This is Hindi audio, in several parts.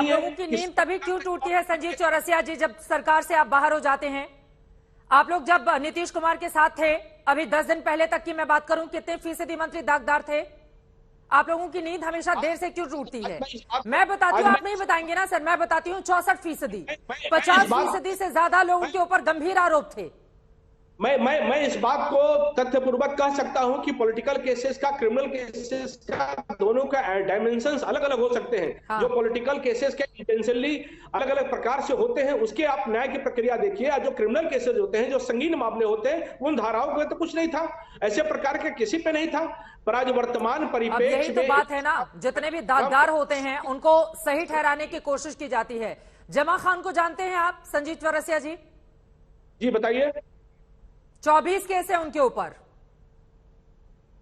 नहीं है। आप लोगों की नींद तभी क्यों टूटती है संजीव चौरसिया जी, जब सरकार से आप बाहर हो जाते हैं? आप लोग जब नीतीश कुमार के साथ थे, अभी 10 दिन पहले तक की मैं बात करूं, कितने फीसदी मंत्री दागदार थे? आप लोगों की नींद हमेशा देर से क्यों टूटती है? मैं बताती हूँ, आप नहीं बताएंगे ना सर, मैं बताती हूँ 64%, 50% से ज्यादा लोगों के ऊपर गंभीर आरोप थे। मैं इस बात को तथ्यपूर्वक कह सकता हूं कि पॉलिटिकल केसेस का, क्रिमिनल केसेस का, दोनों का डायमेंशंस अलग अलग हो सकते हैं। हाँ। जो पॉलिटिकल केसेस के इंटेंशनली अलग अलग प्रकार से होते हैं, उसके आप न्याय की प्रक्रिया देखिए। और जो क्रिमिनल केसेस होते हैं, जो संगीन मामले होते हैं, उन धाराओं पे तो कुछ नहीं था, ऐसे प्रकार के किसी पे नहीं था। पर आज वर्तमान परिप्रेक्ष्य यही तो बात है ना, जितने भी दागदार होते हैं उनको सही ठहराने की कोशिश की जाती है। जमा खान को जानते हैं आप संजीव चौरसिया जी? जी बताइए। 24 केस है उनके ऊपर।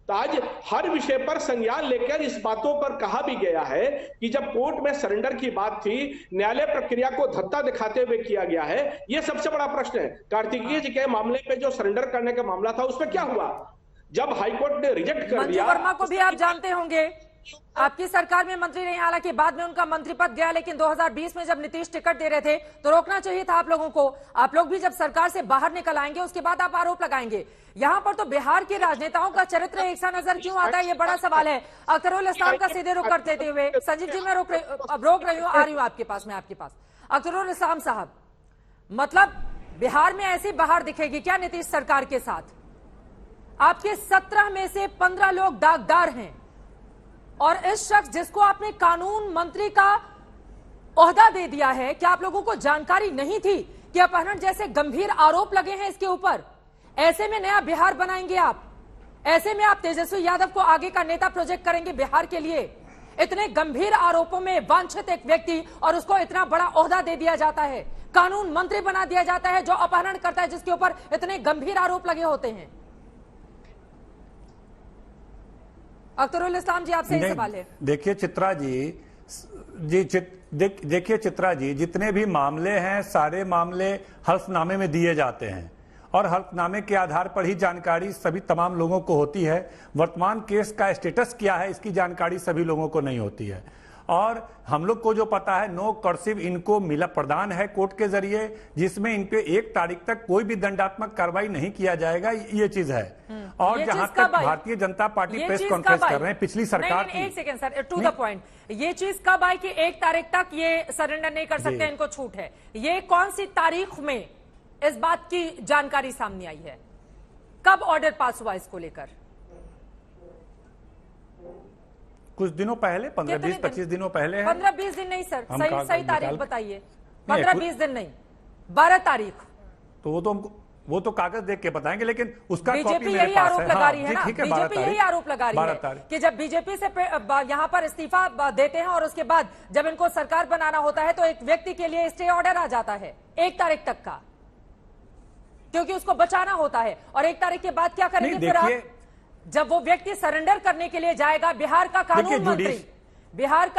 तो आज हर विषय पर संज्ञान लेकर इस बातों पर कहा भी गया है कि जब कोर्ट में सरेंडर की बात थी, न्यायालय प्रक्रिया को धत्ता दिखाते हुए किया गया है। यह सबसे बड़ा प्रश्न है। कार्तिकेय जी के मामले पे जो सरेंडर करने का मामला था, उसमें क्या हुआ? जब हाईकोर्ट ने रिजेक्ट कर दिया। मंजू वर्मा को भी आप जानते होंगे, आपकी सरकार में मंत्री रहे, हालांकि बाद में उनका मंत्री पद गया, लेकिन 2020 में जब नीतीश टिकट दे रहे थे तो रोकना चाहिए था आप लोगों को। आप लोग भी जब सरकार से बाहर निकल आएंगे, उसके बाद आप आरोप लगाएंगे। यहां पर तो बिहार के राजनेताओं का चरित्र एक सा नजर क्यों आता है, ये बड़ा सवाल है। अख्तरुल इस्लाम का सीधे रुख कर देते हुए, संजीव जी मैं रोक रही हूँ, आ रही हूँ आपके पास, मैं आपके पास। अख्तरुल इस्लाम साहब, मतलब बिहार में ऐसी बाहर दिखेगी क्या नीतीश सरकार के साथ? आपके 17 में से 15 लोग दागदार हैं, और इस शख्स जिसको आपने कानून मंत्री का ओहदा दे दिया है, क्या आप लोगों को जानकारी नहीं थी कि अपहरण जैसे गंभीर आरोप लगे हैं इसके ऊपर? ऐसे में नया बिहार बनाएंगे आप? ऐसे में आप तेजस्वी यादव को आगे का नेता प्रोजेक्ट करेंगे बिहार के लिए? इतने गंभीर आरोपों में वांछित एक व्यक्ति, और उसको इतना बड़ा ओहदा दे दिया जाता है, कानून मंत्री बना दिया जाता है, जो अपहरण करता है, जिसके ऊपर इतने गंभीर आरोप लगे होते हैं। अख्तरुल इस्लाम जी, आपसे ये सवाल है। देखिए चित्रा जी, देखिए चित्रा जी, जितने भी मामले हैं सारे मामले हल्फनामे में दिए जाते हैं, और हल्फनामे के आधार पर ही जानकारी सभी तमाम लोगों को होती है। वर्तमान केस का स्टेटस क्या है, इसकी जानकारी सभी लोगों को नहीं होती है। और हम लोग को जो पता है, नो कर्सिव इनको मिला प्रदान है कोर्ट के जरिए, जिसमें इन पे 1 तारीख तक कोई भी दंडात्मक कार्रवाई नहीं किया जाएगा, ये चीज है। और जहां तक Bharatiya Janata party press conference कर रहे हैं पिछली सरकार की, एक second sir, to the point, ये चीज कब आई कि 1 तारीख तक ये सरेंडर नहीं कर सकते, इनको छूट है? ये कौन सी तारीख में इस बात की जानकारी सामने आई है? कब ऑर्डर पास हुआ इसको लेकर? कुछ दिनों पहले, 15-20-25 दिनों पहले है। 15-20 दिन नहीं सर, सही तारीख बताइए। 15-20 दिन नहीं, 12 तारीख। तो वो तो कागज देख के बताएंगे, लेकिन उसका बीजेपी यही आरोप लगा रही है ना, बीजेपी यही आरोप लगा रही है कि जब बीजेपी से यहां पर इस्तीफा देते हैं और उसके बाद जब इनको सरकार बनाना होता है तो एक व्यक्ति के लिए स्टे ऑर्डर आ जाता है 1 तारीख तक का, क्योंकि उसको बचाना होता है। और 1 तारीख के बाद क्या करेंगे फिर आप? जब वो व्यक्ति सरेंडर करने के लिए जाएगा, बिहार का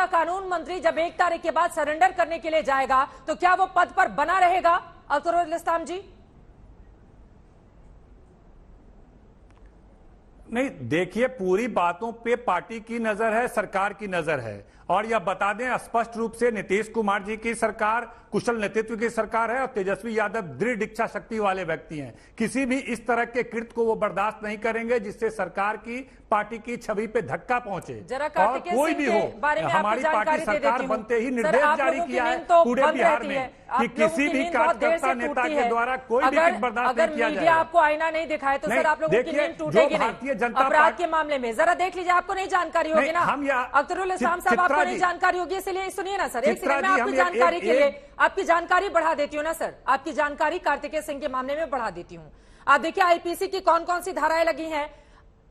कानून मंत्री जब 1 तारीख के बाद सरेंडर करने के लिए जाएगा, तो क्या वो पद पर बना रहेगा अख्तरुल इस्लाम जी? नहीं, देखिए पूरी बातों पे पार्टी की नजर है, सरकार की नजर है। और यह बता दें स्पष्ट रूप से, नीतीश कुमार जी की सरकार कुशल नेतृत्व की सरकार है, और तेजस्वी यादव दृढ़ इच्छा शक्ति वाले व्यक्ति हैं। किसी भी इस तरह के कृत्य को वो बर्दाश्त नहीं करेंगे जिससे सरकार की, पार्टी की छवि पे धक्का पहुंचे। और कोई भी हो, हमारी पार्टी सरकार बनते ही निर्देश जारी किया है पूरे बिहार में कि किसी भी कार्यकर्ता नेता के द्वारा कोई भी कृत्य बर्दाश्त नहीं किया जाएगा। आपको आईना नहीं दिखाए तो सर आप लोगों की नींद टूटेगी नहीं। अपराध के मामले में जरा देख लीजिए, आपको नहीं जानकारी होगी ना। अख्तरुल इस्लाम साहब, आपको नहीं जानकारी होगी, इसलिए सुनिए ना सर, एक सेकंड में आपकी जानकारी के लिए आपकी जानकारी बढ़ा देती हूँ ना सर, आपकी जानकारी कार्तिकेय सिंह के मामले में बढ़ा देती हूँ। आप देखिए आईपीसी की कौन कौन सी धाराएं लगी हैं।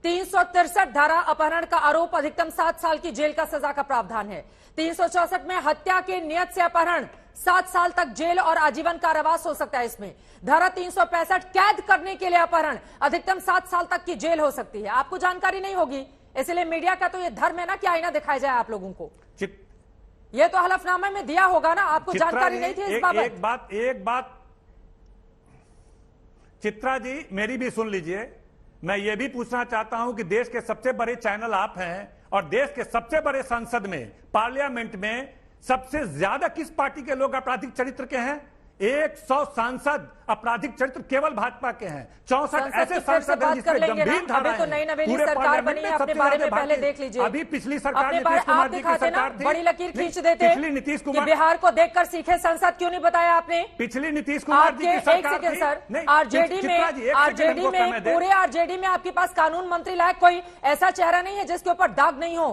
363 धारा अपहरण का आरोप, अधिकतम 7 साल की जेल का सजा का प्रावधान है। 364 में हत्या के नियत से अपहरण, 7 साल तक जेल और आजीवन कारावास हो सकता है इसमें। धारा 365 कैद करने के लिए अपहरण, अधिकतम 7 साल तक की जेल हो सकती है। आपको जानकारी नहीं होगी, इसलिए मीडिया का तो ये धर्म है ना कि आईना दिखाया जाए आप लोगों को। ये तो हलफनामे में दिया होगा ना, आपको जानकारी नहीं थी इस बाबत? एक बात चित्रा जी मेरी भी सुन लीजिए। मैं ये भी पूछना चाहता हूं कि देश के सबसे बड़े चैनल आप हैं, और देश के सबसे बड़े संसद में, पार्लियामेंट में सबसे ज्यादा किस पार्टी के लोग आपराधिक चरित्र के हैं? 100 सांसद आपराधिक चरित्र केवल भाजपा के हैं। 64 ऐसे सांसद हैं जिसपे गंभीर धाराएं तो नई नवेली सरकार बनी है, अपने बारे में पहले देख लीजिए। अभी पिछली सरकार नीतीश कुमार जी की सरकार थी, बड़ी लकीर खींच देते, पिछली नीतीश कुमार बिहार को देखकर सीखे संसद क्यों नहीं बताया आपने? पिछली नीतीश कुमार जी की सरकार थी। सर, आरजेडी में पूरे आरजेडी में आपके पास कानून मंत्री लायक कोई ऐसा चेहरा नहीं है जिसके ऊपर दाग नहीं हो,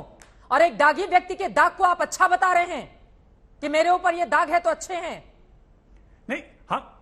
और एक दागी व्यक्ति के दाग को आप अच्छा बता रहे हैं कि मेरे ऊपर ये दाग है तो अच्छे हैं। नहीं, हम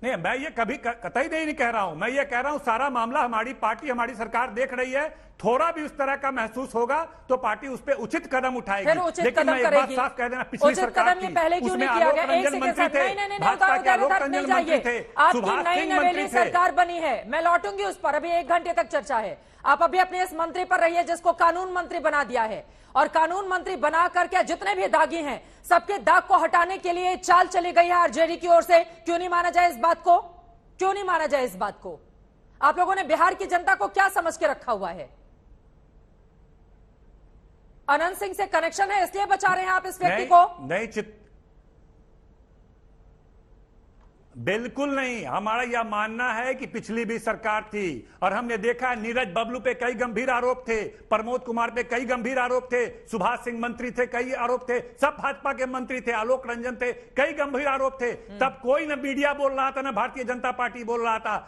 नहीं, मैं ये कभी कतई नहीं कह रहा हूं। मैं ये कह रहा हूं सारा मामला हमारी पार्टी, हमारी सरकार देख रही है। थोड़ा भी उस तरह का महसूस होगा तो पार्टी उस पर उचित कदम उठाएगी। लेकिन मैं एक बात साफ कह देना, पिछली सरकार थी, पहले क्यों नहीं किया गया? एक सेकंड सर, भाजपा के आलोक रंजन मंत्री थे, आपकी नई नवेली सरकार बनी है, मैं लौटूंगी उस पर, अभी 1 घंटे तक चर्चा है। आप अभी अपने इस मंत्री पर रहिए जिसको कानून मंत्री बना दिया है, और कानून मंत्री बना करके जितने भी दागी हैं सबके दाग को हटाने के लिए चाल चली गई है आरजेडी की ओर से। क्यों नहीं माना जाए इस बात को? क्यों नहीं माना जाए इस बात को? आप लोगों ने बिहार की जनता को क्या समझ के रखा हुआ है? अनंत सिंह से कनेक्शन है इसलिए बचा रहे हैं आप इस व्यक्ति को? नहीं, बिल्कुल नहीं। हमारा यह मानना है कि पिछली भी सरकार थी और हमने देखा नीरज बबलू पे कई गंभीर आरोप थे, प्रमोद कुमार पे कई गंभीर आरोप थे, सुभाष सिंह मंत्री थे, कई आरोप थे, सब भाजपा के मंत्री थे, आलोक रंजन थे, कई गंभीर आरोप थे। तब कोई न मीडिया बोल रहा था, न भारतीय जनता पार्टी बोल रहा था।